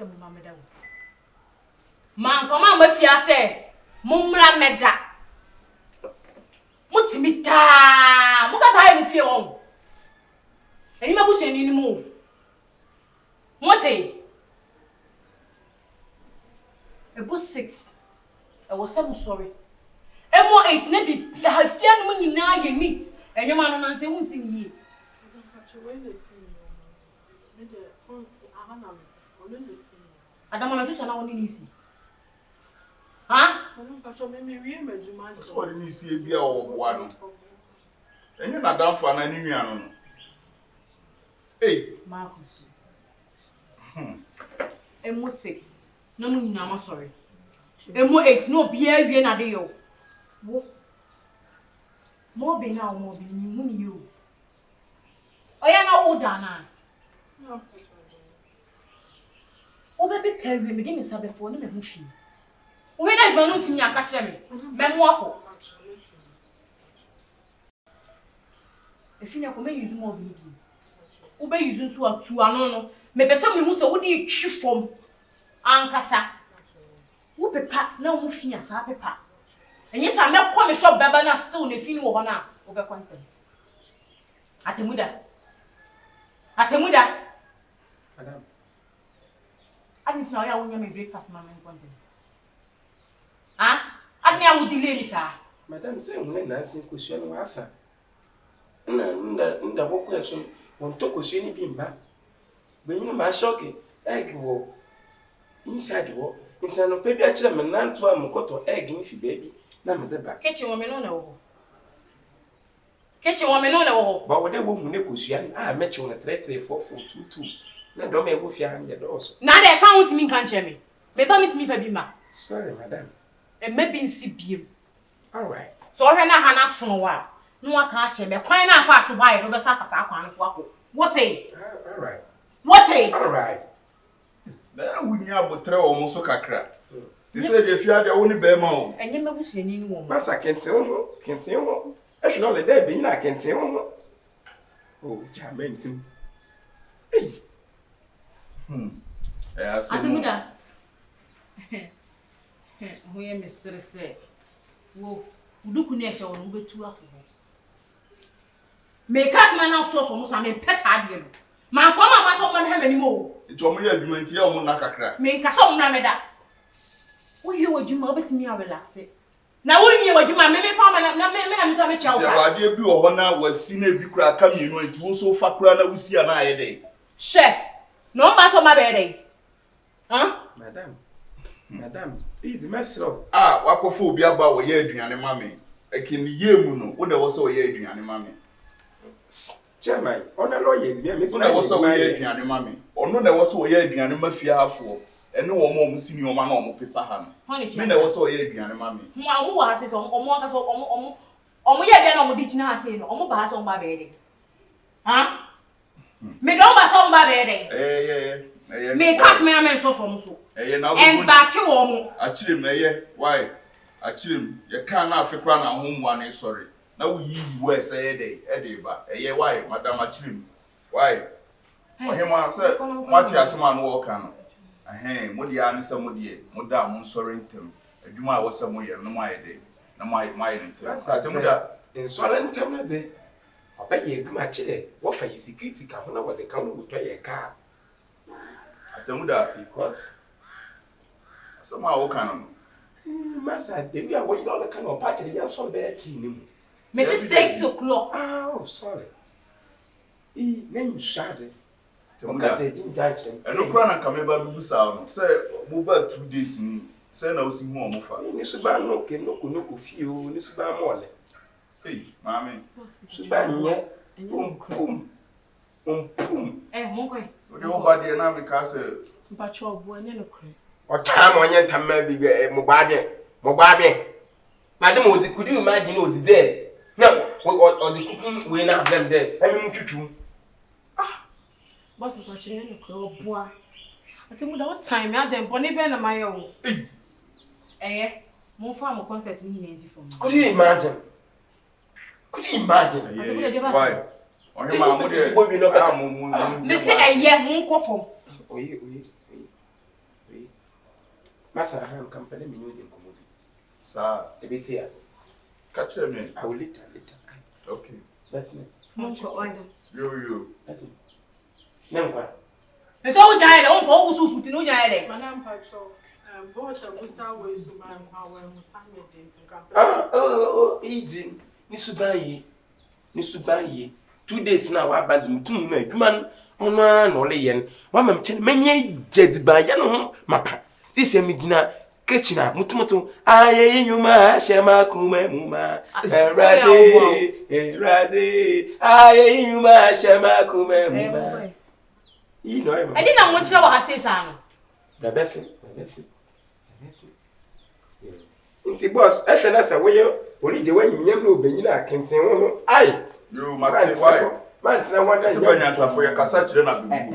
se mo ma meda wo man fama mafia se mumra meda mutimita muka sa e fie won eyi ma busu ni mu mote ebo 6 e wo se mo sorry emo 8 na bi hafia no nyina ye meet enwema no nanse hunsi ni Adama na tusa na woni nisi. Ha? Pacho me wie medjuma. So woni nisi e bia wo boa no. Enye na danfo na ni nua no no. Hey, Marcus. Emo 6. No mu nyina ma sorry. Emo 8 no bia wie na de yo. Wo. Mo be na mo be ni mu ni yo. Oya na wo da na. Obebi perwe me gimi sabefo no me hu hwi. Wo na igba no ntimi aka kire me mo akọ. Efinya ko me use mo bi ni. Wo be use nso atu ano no. Me pese me hu se wo di twi fom. Ankasa. Wo pepa na wo fia sa pepa. Enye sa me ko me shop baba na still na fini wo ho na wo be content. Atemuda. Madam. Adni na ya wonya me breakfast ma me content. Adni ya wo delay ni sa. Madam say hun na nsin kosua no asa. Nda boko eso won to kosua ni bi mba. Benyu ma shock egg wo inside wo. Nti no pe bi a kire me nanto am koto egg ni fi baby na me deba. Kitchen wo me no na wo. Kitchen wo me no na wo. Ba wo de wo mu ne kosua me che wona 334422. Na do me go fia am ye do so. Na de sound to me kan che me. Me ba me timi fa bi ma. Sorry madam. E me bi nsi biem. All right. So ohwe na ha na fono wa. No aka che me kwan na afa so ba ye no be sa kasa akwan no so akọ. What eh? All right. What eh? All right. na wunya abotre wo mo so kakra. They say they fear they woni be ma o. Enye me busuani ni wo. Masa kenten ho. E should only there be na kenten ho. Oh, jamentim. Hey. Atemuda. Ho ye mesere se. Wo, uduku na ehye wo no betu akọ. Me kasma na so mo sa me pesa ade no. Ma fo ma so mo hema ni mo. Ito mo ye adwumanti ya mo na kakra. Me nkasa mo na me da. Wo ye wadwuma obetimi a relax. Na wo ye wadwuma me fa ma na me so me chawo ka. Ti awade bi wo ho na wasi na bi kura aka mienu anti wo so fa kura na wusi a na aye dey. She. No ma so ma be dey. Madam, the mesro. Wakofo obi aba wo ye aduane ma me. Ekini ye mu no, wo de wo so ye aduane ma me. Chairman, on a lawyer, the miss was so ye aduane ma me. Ono na wo so ye aduane ma fia afo. Ene wo mo sini o ma na o mo pepa ha no. Me na wo so ye aduane ma me. Mo awu wa se so omo aka so omo ye bia na omo di china ha se no. Omo ba ha so mba be dey. Ha? Me don ba so mba be dey. Me cat me na me so from so. Na en ba ke wo mo. Achirem why? Achirem ye kan na afekwa na homwa na sorry. Na wo yi wo say dey ba. Why madam achirem? Why? Ohema say mati asema no wo kan no. Mo dia an se mo die. Mo da mo sorry ntem. Adwuma a wo se mo ye no mo aye dey. Na mo aye ntem. Sa mo da in sorry ntem na dey. Obaye adwuma kire. Wo fa security ka ho na wo de kan wo to ye ka. Atemuda Because somehow can no. Massa, they we are waiting all the kind of party the young son bear team. Mrs. 6 o'clock. Oh, sorry. Name shade. Temuda Say didn't judge them. I don't cry na kameba bibu sa no. Say move 2 days ni. Say na osi hu omofa. Ni suba no ke no ko fio, ni suba mole. Hey, mami. Suba nye. Pum. Mo kwe. Odi wo ba de na me ka say Mpacho obo ene no kre. O time onye ntamma bi mo gbade. Madam, could you imagine what there? No, or the cooking we now them there. I mean tutu. Boss mpacho ene no kre obo. Atemuda what time ya dem boni be na maye o. Mo fa mo concert ni nezi for me. Could you imagine? why? Onye ma mo de mo me say mo nkofom. Oye. Masa ham company me you think komo bi. Sa E beti ya. catch me. I will later. Okay. That's me. Yo. That's it. Nempa. Eso wo jai de won ko wo susu ti no jai de. Madam Pacho, boss of Musa was to my power, Musammed, Easy. Ni subaye. 2 days now wa band mutum na adwuma no no le yen. Wa mam chen menye jediba ya no mapa. This em gina kitchen mutum aye nyuma shema kuma muma. Erade aye nyuma shema kuma muma. You know him. I didn't want to know what I say sana. The best. Inti boss, ese na se wo ori je wanyi nyam no benyina kenten wo ai. Yo, Mate, why? Man, tena wanda Ese banya safo ya kasa chire na bibu.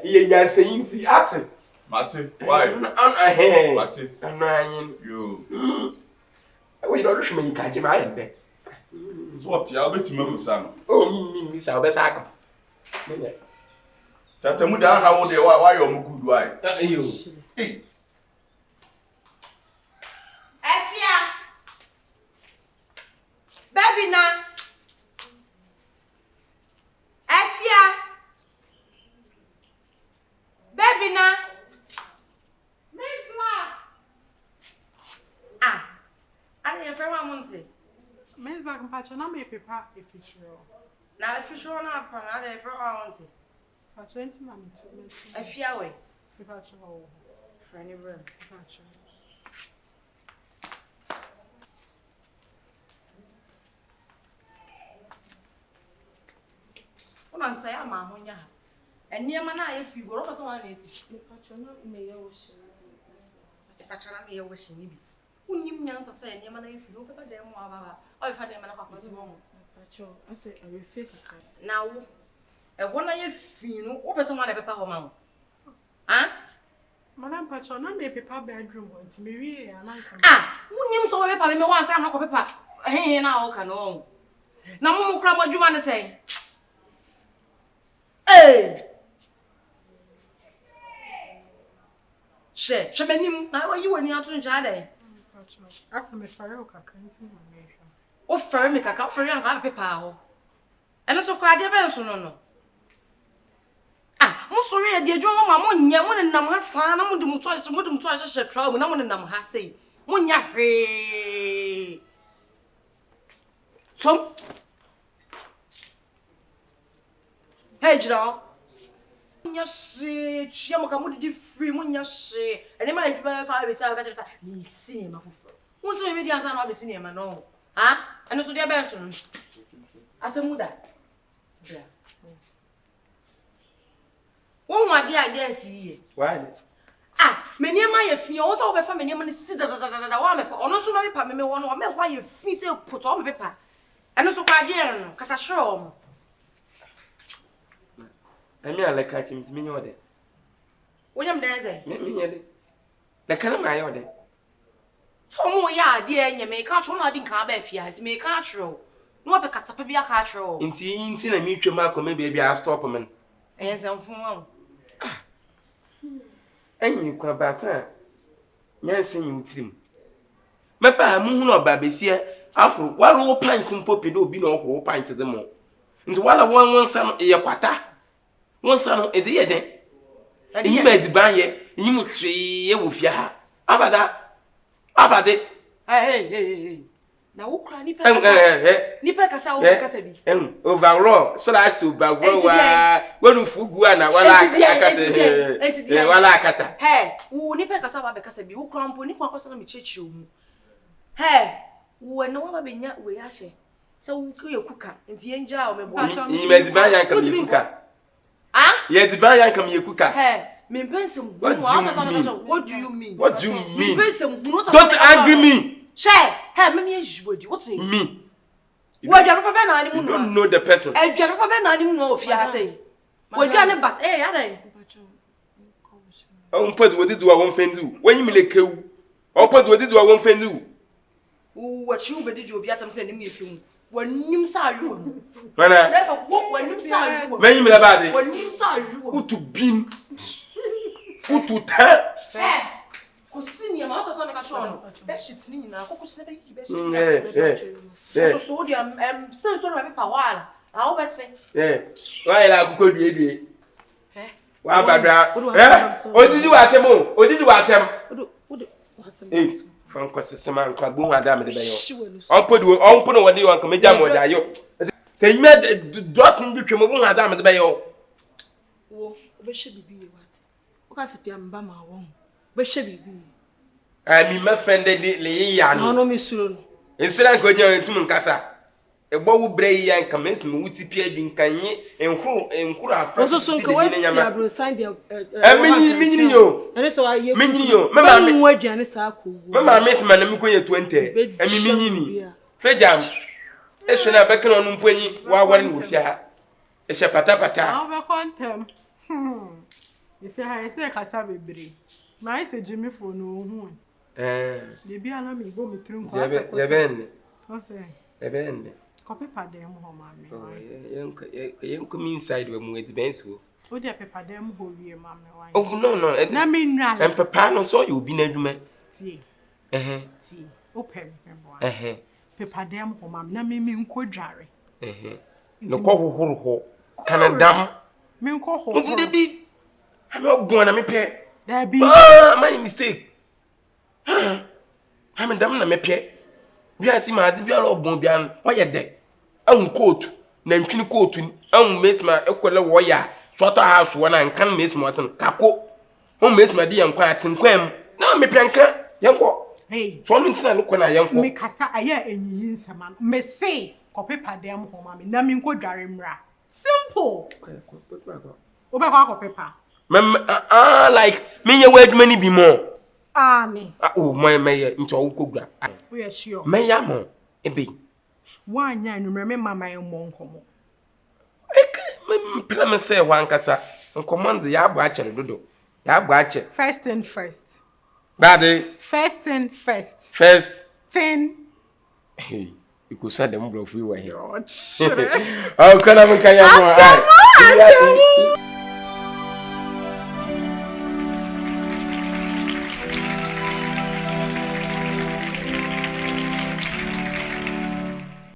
Iye nyanse yinti ate. Mate, why? Mate. Anayin. Yo. We don't rush me kaje ma yende. So what ya obetima musa no? Oh, mi sa obesa aka. Tata mu da na wo de why you mugudu why? Yo. Eh. Efia! Baby na! Efia! Baby na! I didn't ever want to. Miss Back and Pacho, not me prepare if it's true. Now, if you show up, I didn't ever want to. Pacho, ain't mammy to I fear away. Pacho, For any room. Pacho. One answer, I'm a honya. And near man, if you go over someone is Pacho, not me, I was Pachana me wishing me. When you answer say, near man, if you look at them, or if I name a wrong. Pacho, I say, I will fake Now, a one I feel, open someone a paper home. Huh? Madam Pacho, not me prepare bedroom once, me really, and I come. When you saw a paper, me once I'm not a paper. Hey, now, can all. Now, more crab what you want to say. Hey! She menim na you when you are to jade. Pacho, ask me for your cranking my nation. O fer me kaka fer yan ha paper ho. Eno so kwa de ben so no. Mo sori e de adwo ma mo nya mo nenam ha saa na mo de mo to a hye travel na mo nenam ha sei. Mo nya hwe. So Hey, Jira. Munya she, chia mo ka mo di free munya she. Ene ma ifi ba fa be sa ka chepsa. Ni cinema fufu. Won so me di ansa na be cinema no. Ha? Eno so dia ben so no. Asemuda. Bra. Won wa dia against yi. Why? Me niema ye fi. O so be fa me niema ni si da wa me fa. Ono so ma be pa me won o me kwa ye fi se put o me paper. Eno so kwa dia no. Kasa sure mo. I mean, I like catching me order. William Daisy. Me, the kind of my order. So, more ya, dear, you may catch one. I didn't come back here. It may catch you. No, because a baby, I catch you. In a mutual mark, maybe I'll stop a man. And some phone. And you come back, sir. Yes, you team. Mapa, moon or babysia, apple, what all pint and poppy do be no pint to them all. And while I want some a pata. One son, a dear day. And he made the buyer, you must see with ya. Abada. Hey. Now, who cry Nipper Casabi? And overall, so as to Bagua, when you fuguana, while I cut. Hey, who Nipper Casaba Casabi, who crumple Nipper Casami church you. Hey, when no one be yet we ashe. So we clear cooker and the angel may he made the buyer come to cooker. Yet the buyer come your cooker. Hey, me person, what do you mean? What do you mean? Don't angry me. Share, have me as you what's me? What you ever don't know the person. And you never know if you are saying. What you never say, are they? Oh, put what did I won't do when you make you? Or put what did I won't do? What you did you be at them sending me a few? When you saw you, when I never walk when you saw you, when you about it, when you saw you, who to beam, who to tell. Kosini ma wata so me ka chono. Be shit ni na kokosine be yi be shit. So dia senso na me pa wala. A wo bete. Why la kuko due. Wa badra. Odidi wa tem. Fan kwasesema nkwa bu ada me de be yo. Onpo no wode yo nka meja mo da yo. Say me dosin bi twem bu ada me de be yo. Wo be hye bibi ye wat. Wo ka se fia mba ma wo. Be hye bibi. Mi ma fende le ya no. No mi suro no. Ensura nka onya ntum nkasa. Ebo wo brei ya nka mes me wuti pia bi nkanye enkuru afra. So nka we si abro sign the menyini yo. Ene so aye. Menyini yo. Mama me wo aduane sa ko wo. Mama me se manam ko ye 20. Menyini. Fejam. Ehwe na beka no mpanyi wa ware no fia ha. Ehye patapata. Ah be kontem. Ife ha ese kasa bebre. Ma ise Jimmy for no hu. De bia na me go me trim kwa ase ko. Yebenne. Ose. Yebenne. Copy padem ho ma me. Yenko me inside we mu edibens wo. O de paper dem ho wie ma me wan. Oh no. Na me nwa. Em papa no so you bi na adwuma. Tie. Tie. Open me bo. Paper dem ho ma me na me nko dware. No ko hohoro ho. Kanadam. Me nko ho. De bi. Am ogun na me pe. Da bi. My mistake. Am dam na me pe. Bia si ma adi bia lo ogun bia wo ye de. An coat na ntwini coat ni. An mesma ekole wo ya. Swata house wo na nkan mesma watin kako. Ho mesma di yankwa atinkwam. Na me penka yanko. Hey. So no ntina lo kona yanko. Me kasa aya enyiyi nsema. Me say copy padem ho ma me na me nko dware mra. Simple. Oba kwa copy pa. Like me ye word many be more. Me. Oh my nti o kogura. We are sure. Me ya mo ebe. Wanya numre me mama ye mo nkomo. Me pela me say wan kasa. Nkomo ya agba achere dodo. Ya agba ache. First and first. Bade. First and first. First. 10. Hey, you could say them bro free way here. Oh, Oh, kana me kanya mo.